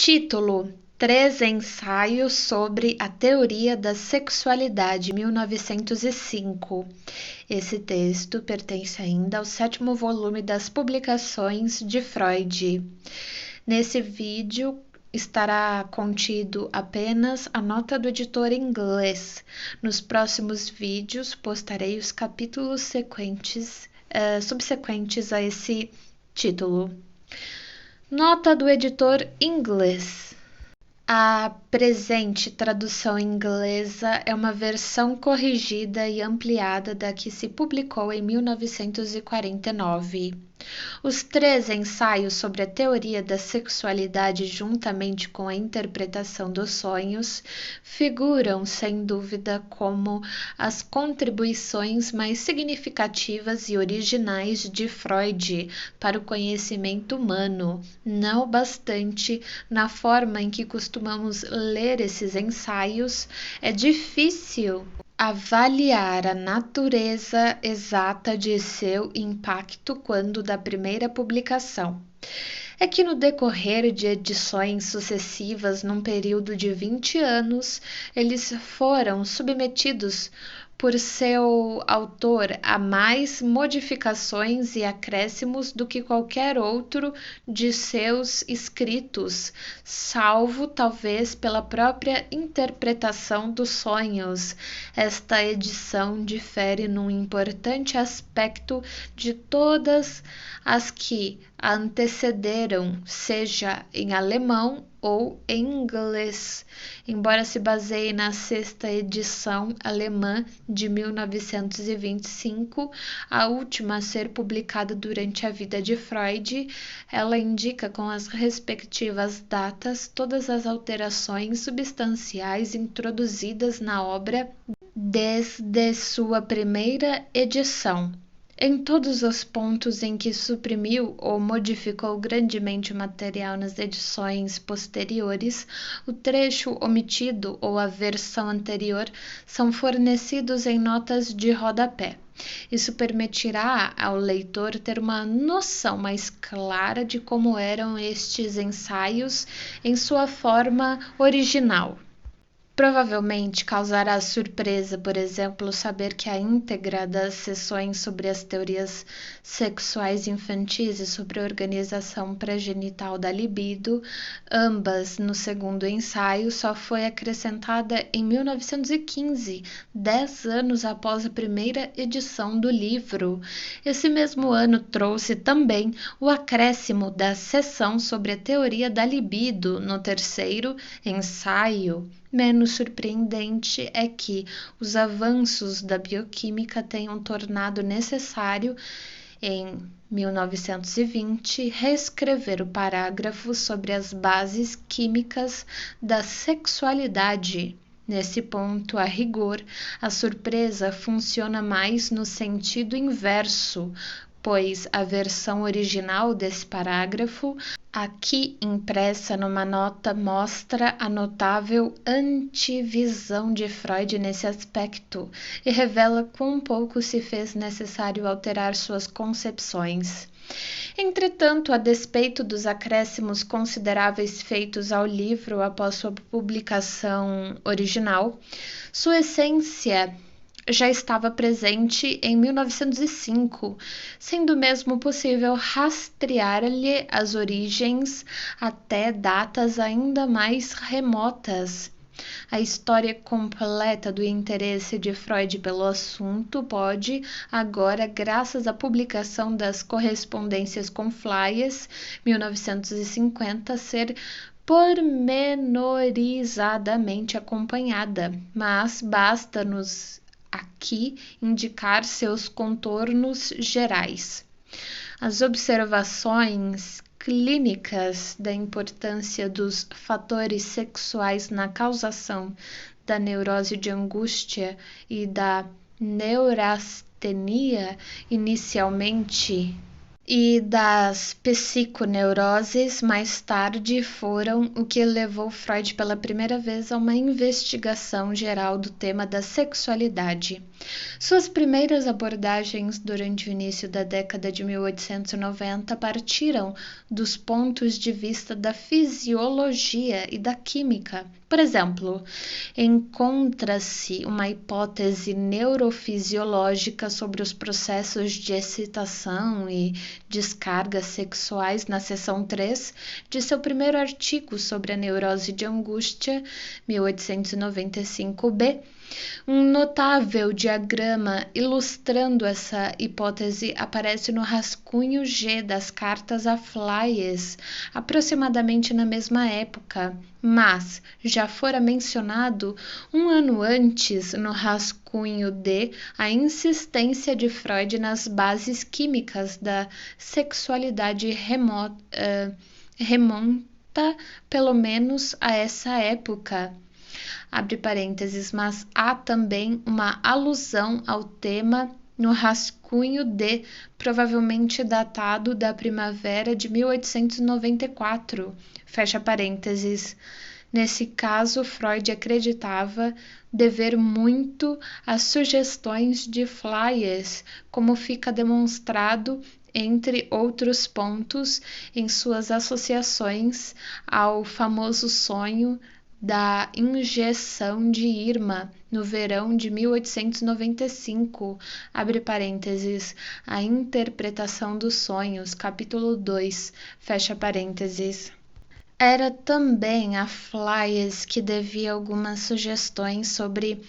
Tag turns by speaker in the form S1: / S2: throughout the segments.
S1: Título: Três ensaios sobre a teoria da sexualidade, 1905. Esse texto pertence ainda ao 7º volume das publicações de Freud. Nesse vídeo estará contido apenas a nota do editor em inglês. Nos próximos vídeos postarei os capítulos subsequentes a esse título. Nota do editor inglês. A presente tradução inglesa é uma versão corrigida e ampliada da que se publicou em 1949. Os três ensaios sobre a teoria da sexualidade, juntamente com a interpretação dos sonhos, figuram, sem dúvida, como as contribuições mais significativas e originais de Freud para o conhecimento humano. Não obstante, na forma em que costumamos ler esses ensaios, é difícil avaliar a natureza exata de seu impacto quando da primeira publicação. É que no decorrer de edições sucessivas, num período de 20 anos, eles foram submetidos por seu autor a mais modificações e acréscimos do que qualquer outro de seus escritos, salvo talvez pela própria interpretação dos sonhos. Esta edição difere num importante aspecto de todas as que a antecederam, seja em alemão ou em inglês, embora se baseie na 6ª edição alemã de 1925, a última a ser publicada durante a vida de Freud. Ela indica com as respectivas datas todas as alterações substanciais introduzidas na obra desde sua primeira edição. Em todos os pontos em que suprimiu ou modificou grandemente o material nas edições posteriores, o trecho omitido ou a versão anterior são fornecidos em notas de rodapé. Isso permitirá ao leitor ter uma noção mais clara de como eram estes ensaios em sua forma original. Provavelmente causará surpresa, por exemplo, saber que a íntegra das sessões sobre as teorias sexuais infantis e sobre a organização pré-genital da libido, ambas no segundo ensaio, só foi acrescentada em 1915, 10 anos após a primeira edição do livro. Esse mesmo ano trouxe também o acréscimo da seção sobre a teoria da libido no terceiro ensaio. Menos surpreendente é que os avanços da bioquímica tenham tornado necessário, em 1920, reescrever o parágrafo sobre as bases químicas da sexualidade. Nesse ponto, a rigor, a surpresa funciona mais no sentido inverso, pois a versão original desse parágrafo, aqui impressa numa nota, mostra a notável antivisão de Freud nesse aspecto e revela quão pouco se fez necessário alterar suas concepções. Entretanto, a despeito dos acréscimos consideráveis feitos ao livro após sua publicação original, sua essência já estava presente em 1905, sendo mesmo possível rastrear-lhe as origens até datas ainda mais remotas. A história completa do interesse de Freud pelo assunto pode, agora, graças à publicação das Correspondências com Flies, 1950, ser pormenorizadamente acompanhada, mas basta-nos aqui indicar seus contornos gerais. As observações clínicas da importância dos fatores sexuais na causação da neurose de angústia e da neurastenia, inicialmente e das psiconeuroses mais tarde foram o que levou Freud pela primeira vez a uma investigação geral do tema da sexualidade. Suas primeiras abordagens durante o início da década de 1890 partiram dos pontos de vista da fisiologia e da química. Por exemplo, encontra-se uma hipótese neurofisiológica sobre os processos de excitação e descargas sexuais na seção 3 de seu primeiro artigo sobre a neurose de angústia, 1895b. Um notável diagrama ilustrando essa hipótese aparece no rascunho G das cartas a Flies, aproximadamente na mesma época, mas já fora mencionado um ano antes, no rascunho D, a insistência de Freud nas bases químicas da sexualidade remonta pelo menos a essa época. Abre parênteses, mas há também uma alusão ao tema no rascunho D, provavelmente datado da primavera de 1894. Fecha parênteses. Nesse caso, Freud acreditava dever muito às sugestões de Flies, como fica demonstrado entre outros pontos em suas associações ao famoso sonho da injeção de Irma no verão de 1895, abre parênteses, a interpretação dos sonhos, capítulo 2, fecha parênteses. Era também a Flies que devia algumas sugestões sobre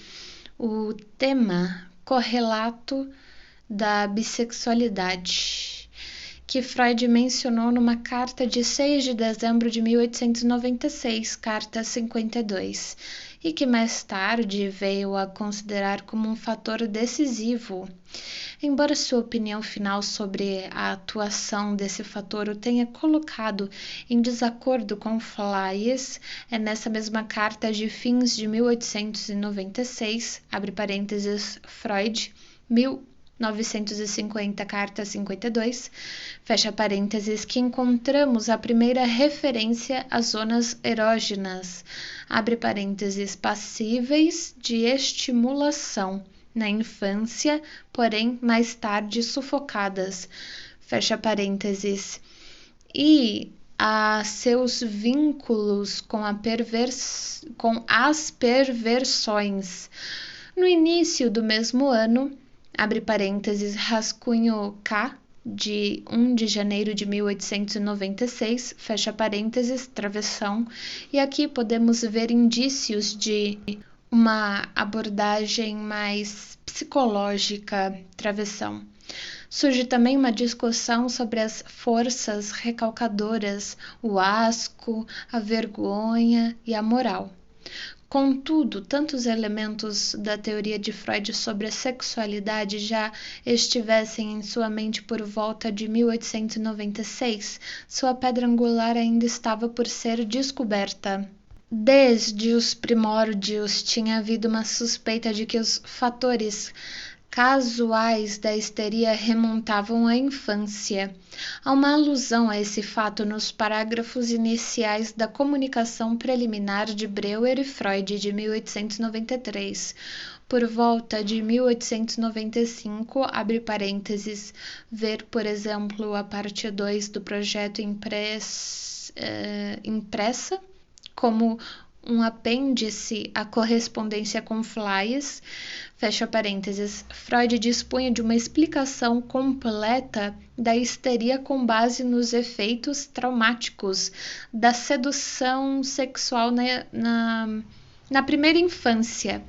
S1: o tema correlato da bissexualidade, que Freud mencionou numa carta de 6 de dezembro de 1896, carta 52, e que mais tarde veio a considerar como um fator decisivo. Embora sua opinião final sobre a atuação desse fator o tenha colocado em desacordo com Flies, é nessa mesma carta de fins de 1896, abre parênteses, Freud, 1950, carta 52, fecha parênteses, que encontramos a primeira referência às zonas erógenas, abre parênteses, passíveis de estimulação na infância, porém mais tarde sufocadas, fecha parênteses, e a seus vínculos com as perversões. No início do mesmo ano, abre parênteses, rascunho K, de 1 de janeiro de 1896, fecha parênteses, travessão, e aqui podemos ver indícios de uma abordagem mais psicológica, travessão. Surge também uma discussão sobre as forças recalcadoras, o asco, a vergonha e a moral. Contudo, tantos elementos da teoria de Freud sobre a sexualidade já estivessem em sua mente por volta de 1896, sua pedra angular ainda estava por ser descoberta. Desde os primórdios tinha havido uma suspeita de que os fatores casuais da histeria remontavam à infância. Há uma alusão a esse fato nos parágrafos iniciais da Comunicação Preliminar de Breuer e Freud, de 1893. Por volta de 1895, abre parênteses, ver, por exemplo, a parte 2 do projeto impressa, como um apêndice à correspondência com Flies, fecha parênteses, Freud dispunha de uma explicação completa da histeria com base nos efeitos traumáticos da sedução sexual na primeira infância.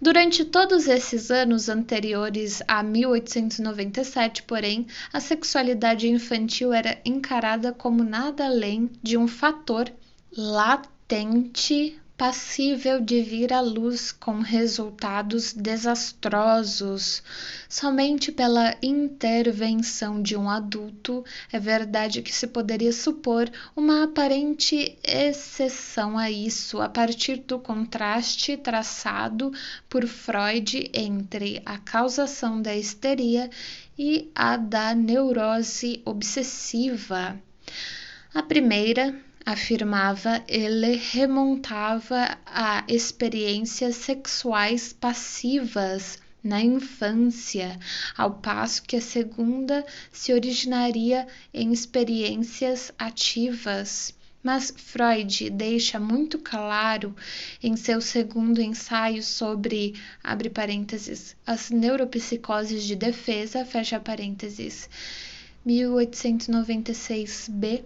S1: Durante todos esses anos anteriores a 1897, porém, a sexualidade infantil era encarada como nada além de um fator latente passível de vir à luz com resultados desastrosos. Somente pela intervenção de um adulto é verdade que se poderia supor uma aparente exceção a isso, a partir do contraste traçado por Freud entre a causação da histeria e a da neurose obsessiva. A primeira, afirmava ele, remontava a experiências sexuais passivas na infância, ao passo que a segunda se originaria em experiências ativas. Mas Freud deixa muito claro em seu segundo ensaio sobre, abre parênteses, as neuropsicoses de defesa, fecha parênteses, 1896b,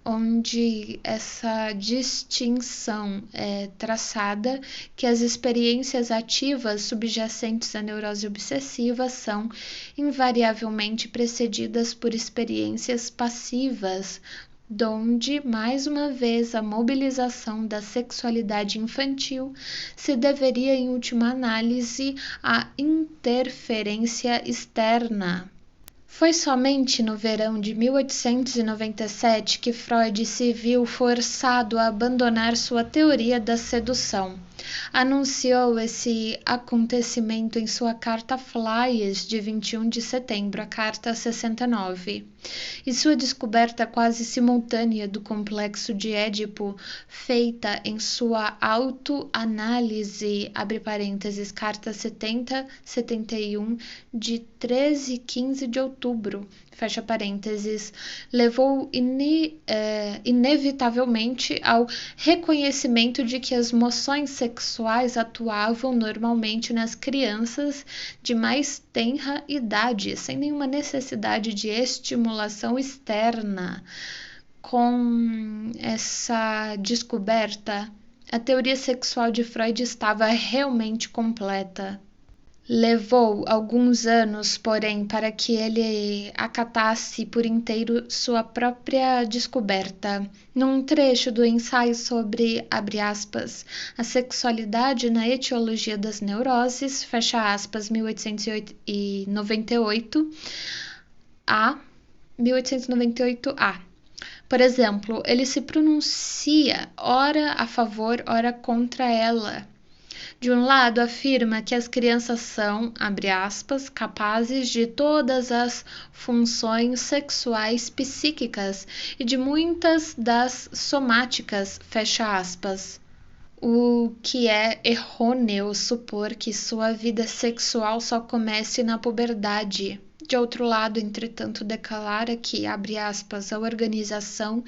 S1: onde essa distinção é traçada, que as experiências ativas subjacentes à neurose obsessiva são invariavelmente precedidas por experiências passivas, donde, mais uma vez, a mobilização da sexualidade infantil se deveria, em última análise, à interferência externa. Foi somente no verão de 1897 que Freud se viu forçado a abandonar sua teoria da sedução. Anunciou esse acontecimento em sua carta Flyers de 21 de setembro, a carta 69. E sua descoberta quase simultânea do complexo de Édipo, feita em sua autoanálise, abre parênteses, carta 70-71, de 13 e 15 de outubro, fecha parênteses, levou inevitavelmente ao reconhecimento de que as moções sexuais atuavam normalmente nas crianças de mais tenra idade, sem nenhuma necessidade de estimulação externa. Com essa descoberta, a teoria sexual de Freud estava realmente completa. Levou alguns anos, porém, para que ele acatasse por inteiro sua própria descoberta. Num trecho do ensaio sobre, abre aspas, a sexualidade na etiologia das neuroses, fecha aspas, 1898a. Por exemplo, ele se pronuncia ora a favor, ora contra ela. De um lado, afirma que as crianças são, abre aspas, capazes de todas as funções sexuais psíquicas e de muitas das somáticas, fecha aspas. O que é errôneo supor que sua vida sexual só comece na puberdade. De outro lado, entretanto, declara que, abre aspas, a organização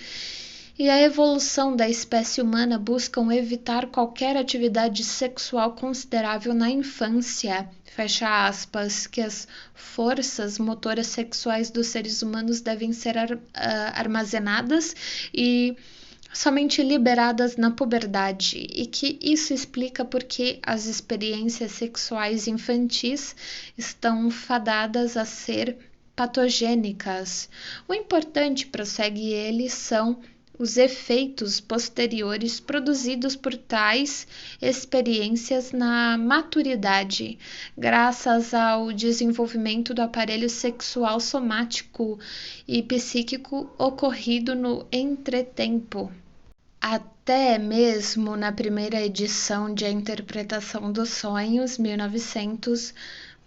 S1: e a evolução da espécie humana buscam evitar qualquer atividade sexual considerável na infância, fecha aspas, que as forças motoras sexuais dos seres humanos devem ser armazenadas e somente liberadas na puberdade, e que isso explica porque as experiências sexuais infantis estão fadadas a ser patogênicas. O importante, prossegue ele, são os efeitos posteriores produzidos por tais experiências na maturidade, graças ao desenvolvimento do aparelho sexual somático e psíquico ocorrido no entretempo. Até mesmo na primeira edição de A Interpretação dos Sonhos, 1900,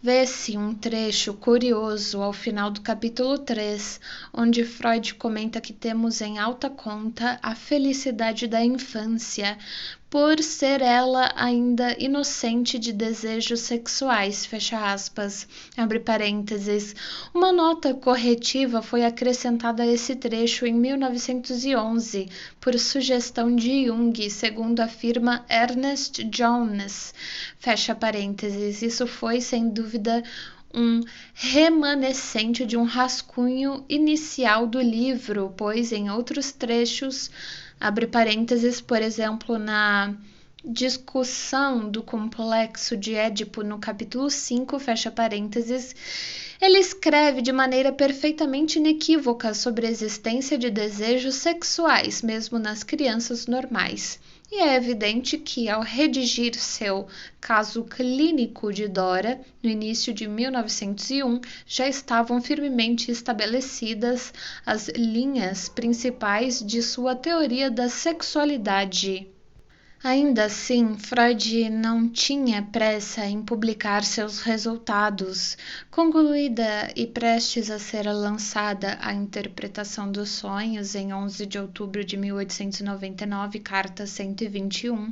S1: vê-se um trecho curioso ao final do capítulo 3, onde Freud comenta que temos em alta conta a felicidade da infância, por ser ela ainda inocente de desejos sexuais, fecha aspas, abre parênteses. Uma nota corretiva foi acrescentada a esse trecho em 1911, por sugestão de Jung, segundo afirma Ernest Jones, fecha parênteses. Isso foi, sem dúvida, um remanescente de um rascunho inicial do livro, pois em outros trechos, abre parênteses, por exemplo, na discussão do complexo de Édipo no capítulo 5, fecha parênteses, ele escreve de maneira perfeitamente inequívoca sobre a existência de desejos sexuais, mesmo nas crianças normais. E é evidente que, ao redigir seu caso clínico de Dora, no início de 1901, já estavam firmemente estabelecidas as linhas principais de sua teoria da sexualidade. Ainda assim, Freud não tinha pressa em publicar seus resultados. Concluída e prestes a ser lançada a interpretação dos sonhos em 11 de outubro de 1899, carta 121,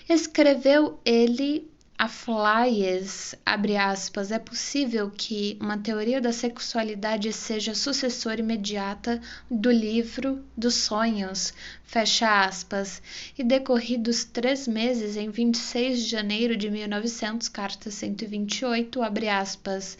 S1: escreveu ele a Flies, abre aspas, é possível que uma teoria da sexualidade seja sucessora imediata do livro dos sonhos, fecha aspas, e decorridos 3 meses, em 26 de janeiro de 1900, carta 128, abre aspas,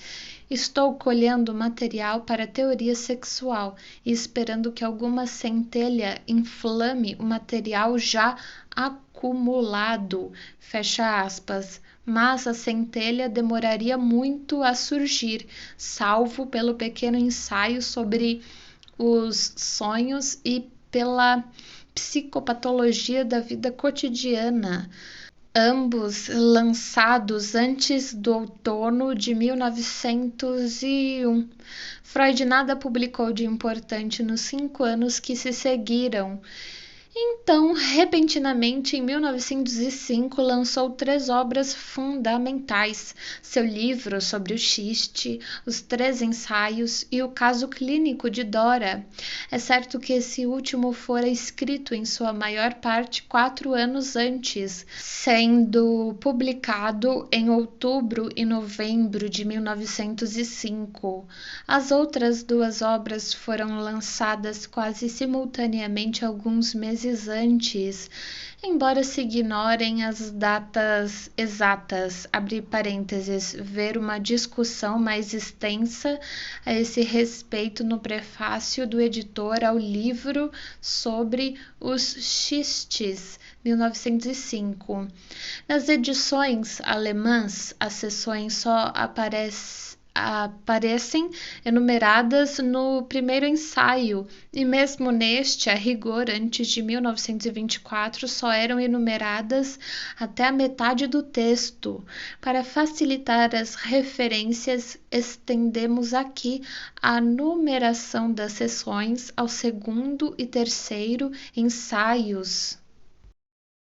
S1: estou colhendo material para a teoria sexual e esperando que alguma centelha inflame o material já acumulado, fecha aspas, mas a centelha demoraria muito a surgir, salvo pelo pequeno ensaio sobre os sonhos e pela psicopatologia da vida cotidiana, ambos lançados antes do outono de 1901. Freud nada publicou de importante nos 5 anos que se seguiram. Então, repentinamente, em 1905, lançou 3 obras fundamentais: seu livro sobre o xiste, os 3 ensaios e o caso clínico de Dora. É certo que esse último fora escrito em sua maior parte 4 anos antes, sendo publicado em outubro e novembro de 1905. As outras 2 obras foram lançadas quase simultaneamente alguns meses antes, embora se ignorem as datas exatas, abre parênteses, ver uma discussão mais extensa a esse respeito no prefácio do editor ao livro sobre os xistes, 1905. Nas edições alemãs, as seções só aparecem enumeradas no primeiro ensaio, e mesmo neste, a rigor, antes de 1924, só eram enumeradas até a metade do texto. Para facilitar as referências, estendemos aqui a numeração das seções ao segundo e terceiro ensaios.